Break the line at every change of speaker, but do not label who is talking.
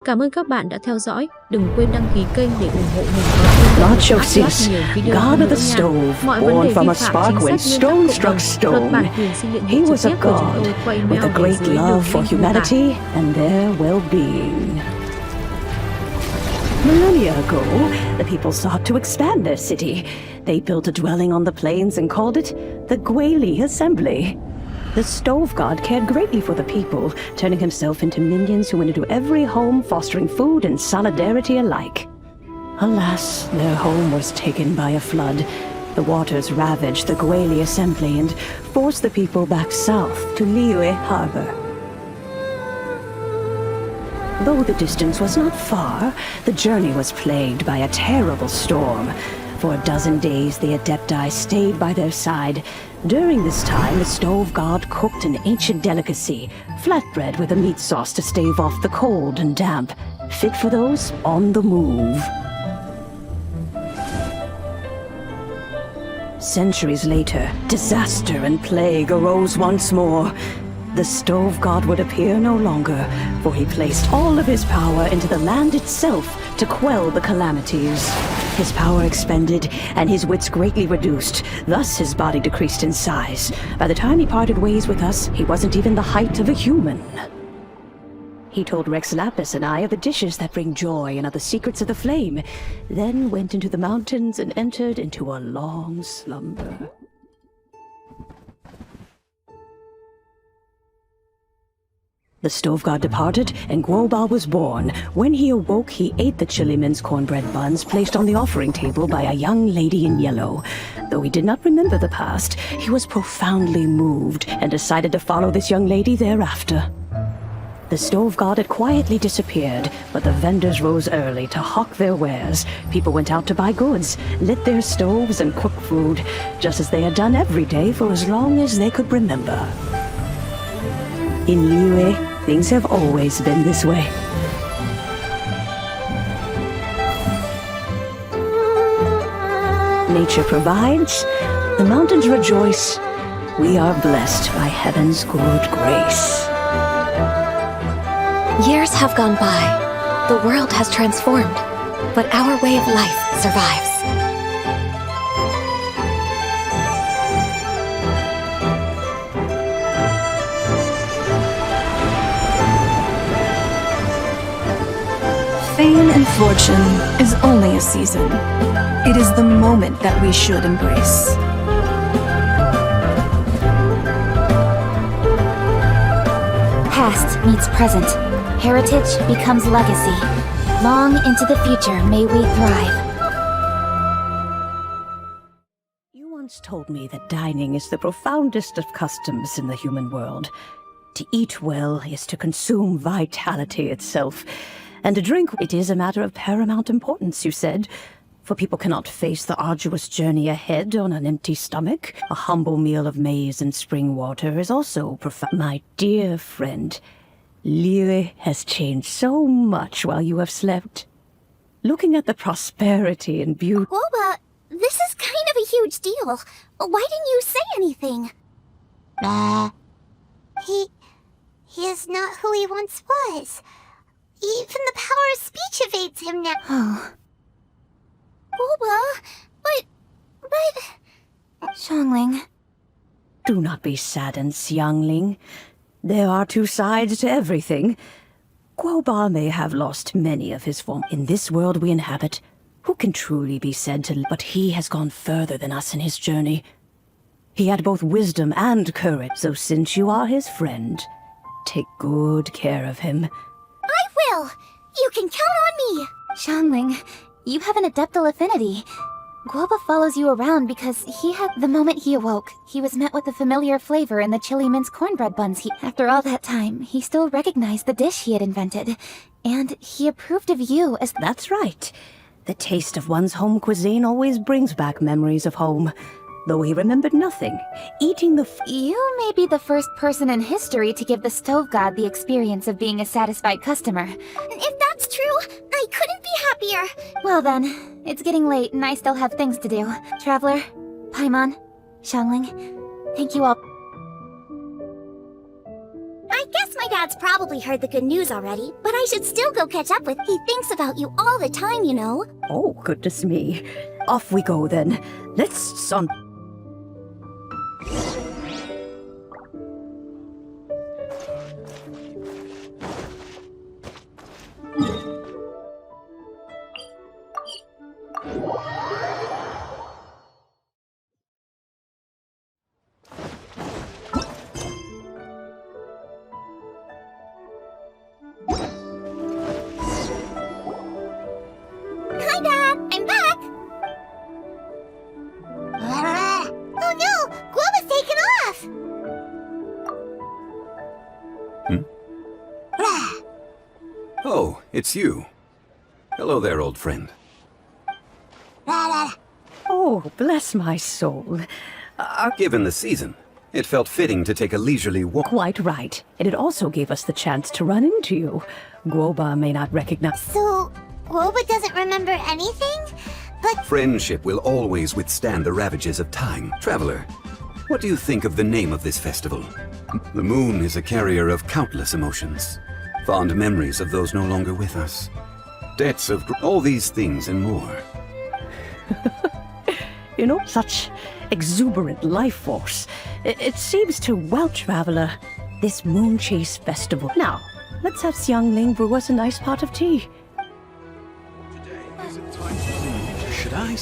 Cảm ơn các bạn đã theo dõi. Đừng quên đăng ký kênh để ủng hộ mình có thêm nhiều video
God of the
nha.
stove,
Mọi
born
vấn đề
from
vi
a
phạm
spark
chính
when
sách nguyên
stone
tắc
struck
cộng đồng, luật
stone.
bản quyền xin liên hệ
He was
trực
a
tiếp của chúng
god
tôi qua email
with a
ở
great
dưới
love
đường
for
link mô tả.
humanity and their well-being. Millennia ago, the people sought to expand their city. They built a dwelling on the plains and called it the Gueli Assembly. The stove god cared greatly for the people, turning himself into minions who went into every home, fostering food and solidarity alike. Alas, their home was taken by a flood. The waters ravaged the Gueli Assembly and forced the people back south to Liyue Harbor. Though the distance was not far, the journey was plagued by a terrible storm. For a dozen days, the Adepti stayed by their side. During this time, the stove god cooked an ancient delicacy, flatbread with a meat sauce to stave off the cold and damp, fit for those on the move. Centuries later, disaster and plague arose once more. The stove god would appear no longer, for he placed all of his power into the land itself to quell the calamities. His power expended, and his wits greatly reduced. Thus his body decreased in size. By the time he parted ways with us, he wasn't even the height of a human. He told Rex Lapis and I of the dishes that bring joy and of the secrets of the flame, then went into the mountains and entered into a long slumber. The stove god departed, and Guoba was born. When he awoke, he ate the chili mince cornbread buns placed on the offering table by a young lady in yellow. Though he did not remember the past, he was profoundly moved and decided to follow this young lady thereafter. The stove god had quietly disappeared, but the vendors rose early to hawk their wares. People went out to buy goods, lit their stoves, and cook food, just as they had done every day for as long as they could remember. In Liyue, things have always been this way. Nature provides, the mountains rejoice. We are blessed by heaven's good grace.
Years have gone by. The world has transformed, but our way of life survives.
Fame and fortune is only a season. It is the moment that we should embrace.
Past meets present. Heritage becomes legacy. Long into the future may we thrive.
You once told me that dining is the profoundest of customs in the human world. To eat well is to consume vitality itself. And to drink, it is a matter of paramount importance, you said. For people cannot face the arduous journey ahead on an empty stomach. A humble meal of maize and spring water is also profound. My dear friend, Liyue has changed so much while you have slept. Looking at the prosperity and beauty...
Guoba, this is kind of a huge deal. Why didn't you say anything? He is not who he once was. Even the power of speech evades him now.
Oh.
Guoba, but...
Xiangling.
Do not be saddened, Xiangling. There are two sides to everything. Guoba may have lost many of his form. In this world we inhabit, who can truly be said to... But he has gone further than us in his journey. He had both wisdom and courage, so since you are his friend, take good care of him.
I will! You can count on me!
Xiangling, you have an adeptal affinity. Guoba follows you around because the moment he awoke, he was met with a familiar flavor in the chili mince cornbread buns. After all that time, he still recognized the dish he had invented. And he approved of you as...
That's right. The taste of one's home cuisine always brings back memories of home. Though he remembered nothing, eating the
You may be the first person in history to give the stove god the experience of being a satisfied customer.
If that's true, I couldn't be happier.
Well then, it's getting late and I still have things to do. Traveler, Paimon, Xiangling, thank you all.
I guess my dad Dad's probably heard the good news already, but I should still go catch up with. He thinks about you all the time, you know.
Oh, goodness me. Off we go then. Let's
Hi, Dad. I'm back. Oh no, Guoba's taken off.
Oh, it's you. Hello there, old friend.
Oh, bless my soul.
Given the season, it felt fitting to take a leisurely walk.
Quite right. And it also gave us the chance to run into you. Guoba may not recognize...
So, Guoba doesn't remember anything? But
Friendship will always withstand the ravages of time. Traveler, what do you think of the name of this festival? The moon is a carrier of countless emotions. Fond memories of those no longer with us. Debts of all these things and more.
You know, such exuberant life force. It seems to, well, traveler, this moon chase festival. Now, let's have Xiangling brew us a nice pot of tea.
Should I